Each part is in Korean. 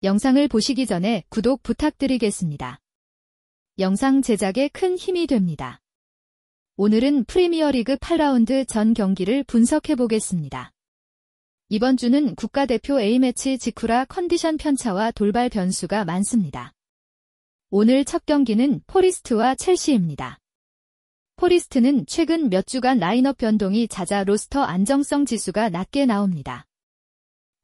영상을 보시기 전에 구독 부탁드리겠습니다. 영상 제작에 큰 힘이 됩니다. 오늘은 프리미어리그 8라운드 전 경기를 분석해 보겠습니다. 이번 주는 국가대표 A매치 직후라 컨디션 편차와 돌발 변수가 많습니다. 오늘 첫 경기는 포리스트와 첼시입니다. 포리스트는 최근 몇 주간 라인업 변동이 잦아 로스터 안정성 지수가 낮게 나옵니다.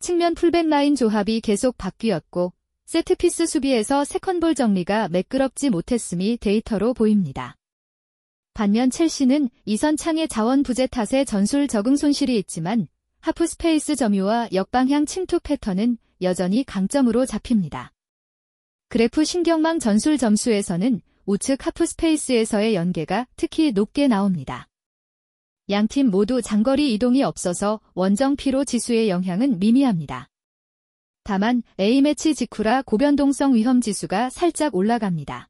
측면 풀백 라인 조합이 계속 바뀌었고 세트피스 수비에서 세컨볼 정리가 매끄럽지 못했음이 데이터로 보입니다. 반면 첼시는 이선창의 자원 부재 탓에 전술 적응 손실이 있지만 하프 스페이스 점유와 역방향 침투 패턴은 여전히 강점으로 잡힙니다. 그래프 신경망 전술 점수에서는 우측 하프 스페이스에서의 연계가 특히 높게 나옵니다. 양팀 모두 장거리 이동이 없어서 원정 피로 지수의 영향은 미미합니다. 다만 A매치 직후라 고변동성 위험 지수가 살짝 올라갑니다.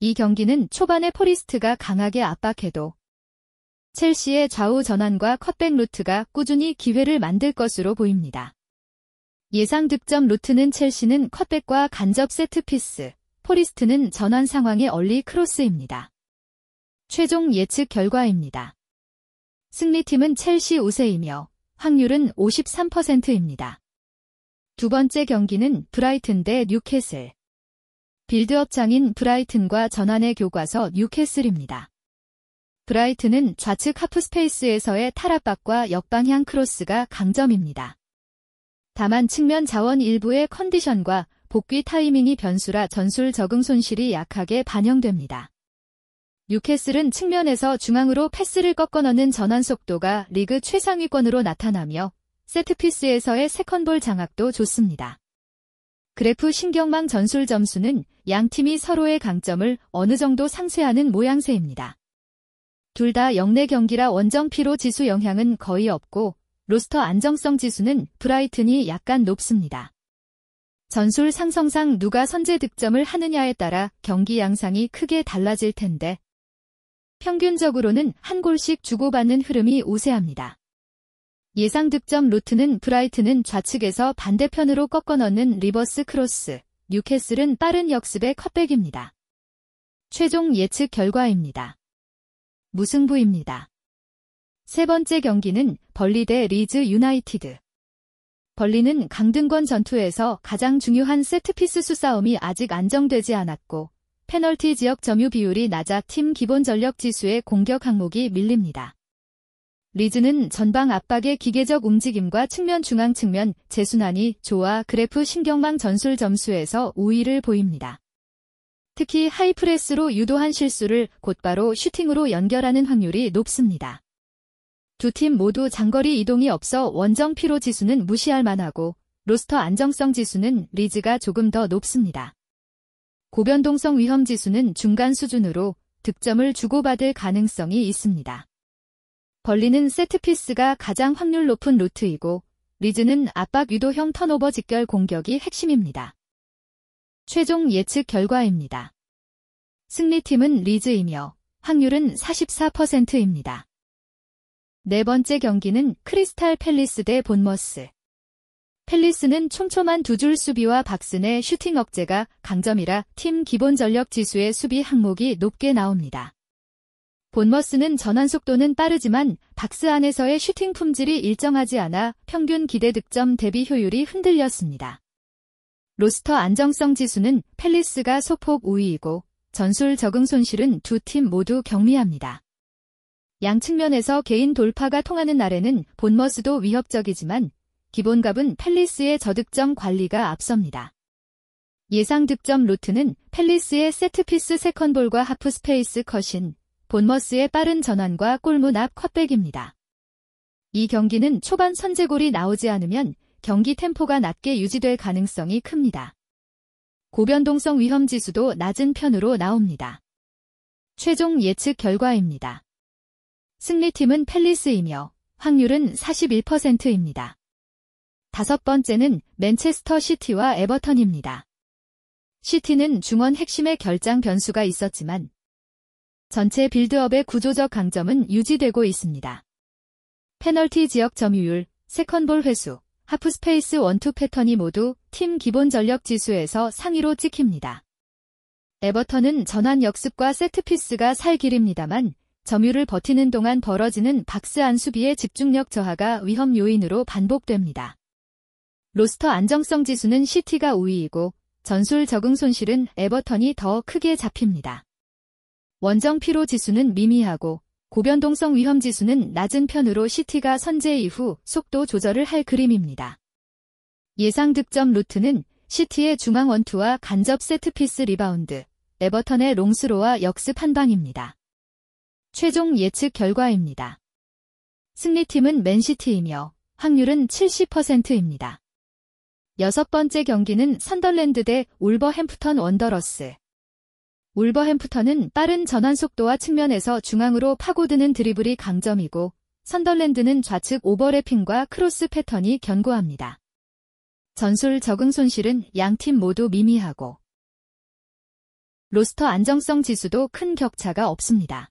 이 경기는 초반에 포리스트가 강하게 압박해도 첼시의 좌우 전환과 컷백 루트가 꾸준히 기회를 만들 것으로 보입니다. 예상 득점 루트는 첼시는 컷백과 간접 세트피스, 포리스트는 전환 상황의 얼리 크로스입니다. 최종 예측 결과입니다. 승리팀은 첼시 우세이며 확률은 53%입니다. 두 번째 경기는 브라이튼 대 뉴캐슬. 빌드업 장인 브라이튼과 전환의 교과서 뉴캐슬입니다. 브라이튼은 좌측 하프 스페이스에서의 탈압박과 역방향 크로스가 강점입니다. 다만 측면 자원 일부의 컨디션과 복귀 타이밍이 변수라 전술 적응 손실이 약하게 반영됩니다. 뉴캐슬은 측면에서 중앙으로 패스를 꺾어 넣는 전환 속도가 리그 최상위권으로 나타나며 세트피스에서의 세컨볼 장악도 좋습니다. 그래프 신경망 전술 점수는 양 팀이 서로의 강점을 어느 정도 상쇄하는 모양새입니다. 둘 다 영내 경기라 원정 피로 지수 영향은 거의 없고 로스터 안정성 지수는 브라이튼이 약간 높습니다. 전술 상성상 누가 선제 득점을 하느냐에 따라 경기 양상이 크게 달라질 텐데 평균적으로는 한 골씩 주고받는 흐름이 우세합니다. 예상 득점 루트는 브라이튼은 좌측에서 반대편으로 꺾어 넣는 리버스 크로스, 뉴캐슬은 빠른 역습의 컷백입니다. 최종 예측 결과입니다. 무승부입니다. 세 번째 경기는 벌리 대 리즈 유나이티드. 벌리는 강등권 전투에서 가장 중요한 세트피스 수싸움이 아직 안정되지 않았고 페널티 지역 점유 비율이 낮아 팀 기본 전력 지수의 공격 항목이 밀립니다. 리즈는 전방 압박의 기계적 움직임과 측면 중앙 측면 재순환이 좋아 그래프 신경망 전술 점수에서 우위를 보입니다. 특히 하이프레스로 유도한 실수를 곧바로 슈팅으로 연결하는 확률이 높습니다. 두 팀 모두 장거리 이동이 없어 원정 피로 지수는 무시할 만하고 로스터 안정성 지수는 리즈가 조금 더 높습니다. 고변동성 위험 지수는 중간 수준으로 득점을 주고받을 가능성이 있습니다. 벌리는 세트피스가 가장 확률 높은 루트이고 리즈는 압박 유도형 턴오버 직결 공격이 핵심입니다. 최종 예측 결과입니다. 승리팀은 리즈이며 확률은 44%입니다. 네 번째 경기는 크리스탈 팰리스 대 본머스. 팰리스는 촘촘한 두 줄 수비와 박스내 슈팅 억제가 강점이라 팀 기본 전력 지수의 수비 항목이 높게 나옵니다. 본머스는 전환 속도는 빠르지만 박스 안에서의 슈팅 품질이 일정하지 않아 평균 기대 득점 대비 효율이 흔들렸습니다. 로스터 안정성 지수는 팰리스가 소폭 우위이고 전술 적응 손실은 두 팀 모두 경미합니다. 양 측면에서 개인 돌파가 통하는 날에는 본머스도 위협적이지만 기본값은 팰리스의 저득점 관리가 앞섭니다. 예상 득점 루트는 팰리스의 세트피스 세컨볼과 하프 스페이스 컷인, 본머스의 빠른 전환과 골문 앞 컷백입니다. 이 경기는 초반 선제골이 나오지 않으면 경기 템포가 낮게 유지될 가능성이 큽니다. 고변동성 위험 지수도 낮은 편으로 나옵니다. 최종 예측 결과입니다. 승리팀은 팰리스이며 확률은 41%입니다. 다섯 번째는 맨체스터 시티와 에버턴입니다. 시티는 중원 핵심의 결장 변수가 있었지만 전체 빌드업의 구조적 강점은 유지되고 있습니다. 페널티 지역 점유율, 세컨볼 회수, 하프스페이스 원투 패턴이 모두 팀 기본 전력 지수에서 상위로 찍힙니다. 에버턴은 전환 역습과 세트피스가 살 길입니다만 점유를 버티는 동안 벌어지는 박스 안 수비의 집중력 저하가 위험 요인으로 반복됩니다. 로스터 안정성 지수는 시티가 우위이고 전술 적응 손실은 에버턴이 더 크게 잡힙니다. 원정 피로 지수는 미미하고 고변동성 위험 지수는 낮은 편으로 시티가 선제 이후 속도 조절을 할 그림입니다. 예상 득점 루트는 시티의 중앙 원투와 간접 세트피스 리바운드, 에버턴의 롱스로와 역습 한방입니다. 최종 예측 결과입니다. 승리팀은 맨시티이며 확률은 70%입니다. 6번째 경기는 선덜랜드 대 울버햄프턴 원더러스. 울버햄프턴은 빠른 전환 속도와 측면에서 중앙으로 파고드는 드리블이 강점이고 선덜랜드는 좌측 오버래핑과 크로스 패턴이 견고합니다. 전술 적응 손실은 양팀 모두 미미하고 로스터 안정성 지수도 큰 격차가 없습니다.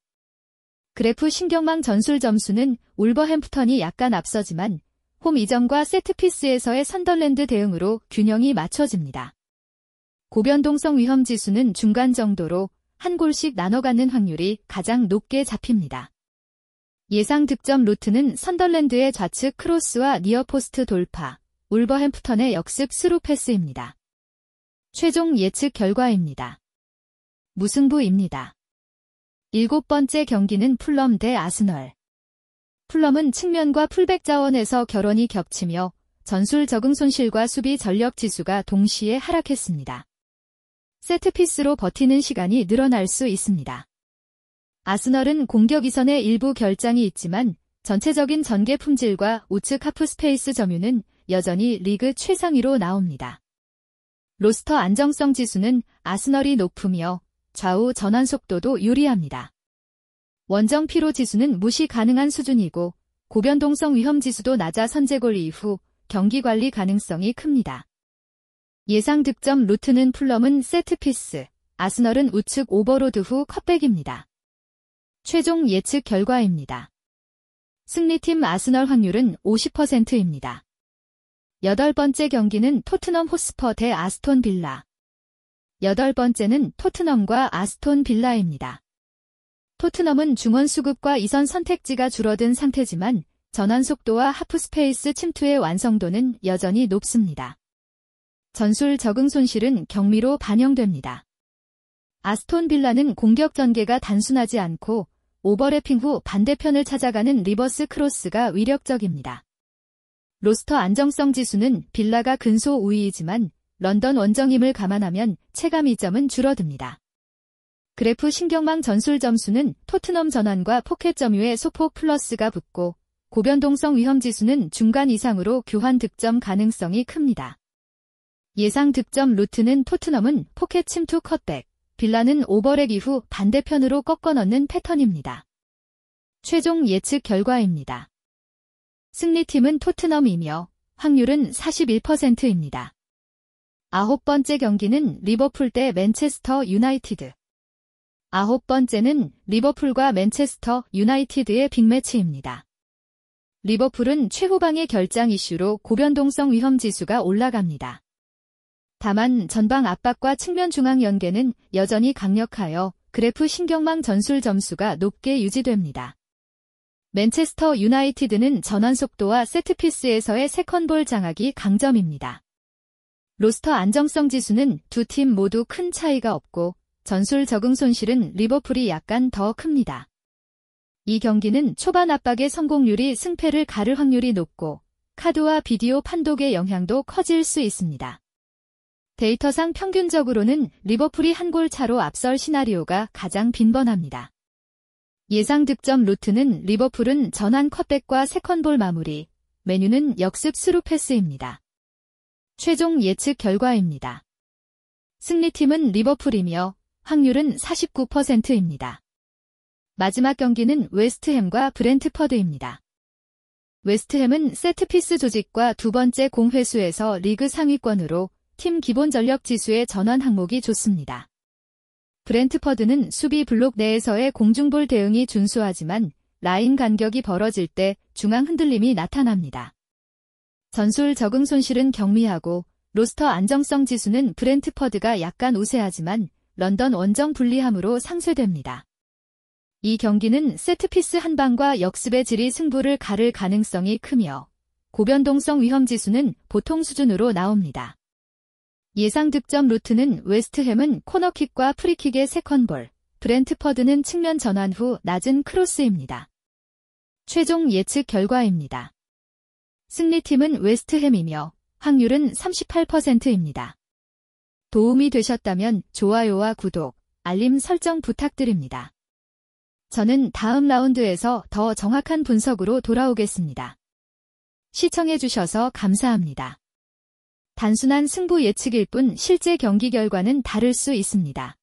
그래프 신경망 전술 점수는 울버햄프턴이 약간 앞서지만 홈 이전과 세트피스에서의 선덜랜드 대응으로 균형이 맞춰집니다. 고변동성 위험 지수는 중간 정도로 한 골씩 나눠 갖는 확률이 가장 높게 잡힙니다. 예상 득점 루트는 선덜랜드의 좌측 크로스와 니어포스트 돌파, 울버햄프턴의 역습 스루 패스입니다. 최종 예측 결과입니다. 무승부입니다. 7번째 경기는 풀럼 대 아스널. 풀럼은 측면과 풀백 자원에서 결원이 겹치며 전술 적응 손실과 수비 전력 지수가 동시에 하락했습니다. 세트피스로 버티는 시간이 늘어날 수 있습니다. 아스널은 공격 이선의 일부 결장이 있지만 전체적인 전개 품질과 우측 하프 스페이스 점유는 여전히 리그 최상위로 나옵니다. 로스터 안정성 지수는 아스널이 높으며 좌우 전환 속도도 유리합니다. 원정 피로 지수는 무시 가능한 수준이고 고변동성 위험 지수도 낮아 선제골 이후 경기 관리 가능성이 큽니다. 예상 득점 루트는 풀럼은 세트피스, 아스널은 우측 오버로드 후 컷백입니다. 최종 예측 결과입니다. 승리팀 아스널 확률은 50%입니다. 8번째 경기는 토트넘 호스퍼 대 아스톤 빌라. 8번째는 토트넘과 아스톤 빌라입니다. 토트넘은 중원 수급과 이선 선택지가 줄어든 상태지만 전환 속도와 하프 스페이스 침투의 완성도는 여전히 높습니다. 전술 적응 손실은 경미로 반영됩니다. 아스톤 빌라는 공격 전개가 단순하지 않고 오버래핑 후 반대편을 찾아가는 리버스 크로스가 위력적입니다. 로스터 안정성 지수는 빌라가 근소 우위이지만 런던 원정임을 감안하면 체감 이점은 줄어듭니다. 그래프 신경망 전술 점수는 토트넘 전환과 포켓 점유에 소폭 플러스가 붙고 고변동성 위험 지수는 중간 이상으로 교환 득점 가능성이 큽니다. 예상 득점 루트는 토트넘은 포켓 침투 컷백, 빌라는 오버랩 이후 반대편으로 꺾어 넣는 패턴입니다. 최종 예측 결과입니다. 승리팀은 토트넘이며 확률은 41%입니다. 9번째 경기는 리버풀 대 맨체스터 유나이티드. 9번째는 리버풀과 맨체스터 유나이티드의 빅매치입니다. 리버풀은 최후방의 결장 이슈로 고변동성 위험 지수가 올라갑니다. 다만 전방 압박과 측면 중앙 연계는 여전히 강력하여 그래프 신경망 전술 점수가 높게 유지됩니다. 맨체스터 유나이티드는 전환 속도와 세트피스에서의 세컨볼 장악이 강점입니다. 로스터 안정성 지수는 두 팀 모두 큰 차이가 없고 전술 적응 손실은 리버풀이 약간 더 큽니다. 이 경기는 초반 압박의 성공률이 승패를 가를 확률이 높고 카드와 비디오 판독의 영향도 커질 수 있습니다. 데이터상 평균적으로는 리버풀이 한 골 차로 앞설 시나리오가 가장 빈번합니다. 예상 득점 루트는 리버풀은 전환 컷백과 세컨볼 마무리, 메뉴는 역습 스루 패스입니다. 최종 예측 결과입니다. 승리팀은 리버풀이며 확률은 49%입니다. 마지막 경기는 웨스트햄과 브렌트퍼드입니다. 웨스트햄은 세트피스 조직과 두 번째 공 횟수에서 리그 상위권으로 팀 기본 전력 지수의 전환 항목이 좋습니다. 브렌트퍼드는 수비 블록 내에서의 공중볼 대응이 준수하지만 라인 간격이 벌어질 때 중앙 흔들림이 나타납니다. 전술 적응 손실은 경미하고 로스터 안정성 지수는 브렌트퍼드가 약간 우세하지만 런던 원정 불리함으로 상쇄됩니다. 이 경기는 세트피스 한 방과 역습의 질이 승부를 가를 가능성이 크며 고변동성 위험 지수는 보통 수준으로 나옵니다. 예상 득점 루트는 웨스트햄은 코너킥과 프리킥의 세컨볼, 브렌트퍼드는 측면 전환 후 낮은 크로스입니다. 최종 예측 결과입니다. 승리팀은 웨스트햄이며 확률은 38%입니다. 도움이 되셨다면 좋아요와 구독, 알림 설정 부탁드립니다. 저는 다음 라운드에서 더 정확한 분석으로 돌아오겠습니다. 시청해주셔서 감사합니다. 단순한 승부 예측일 뿐 실제 경기 결과는 다를 수 있습니다.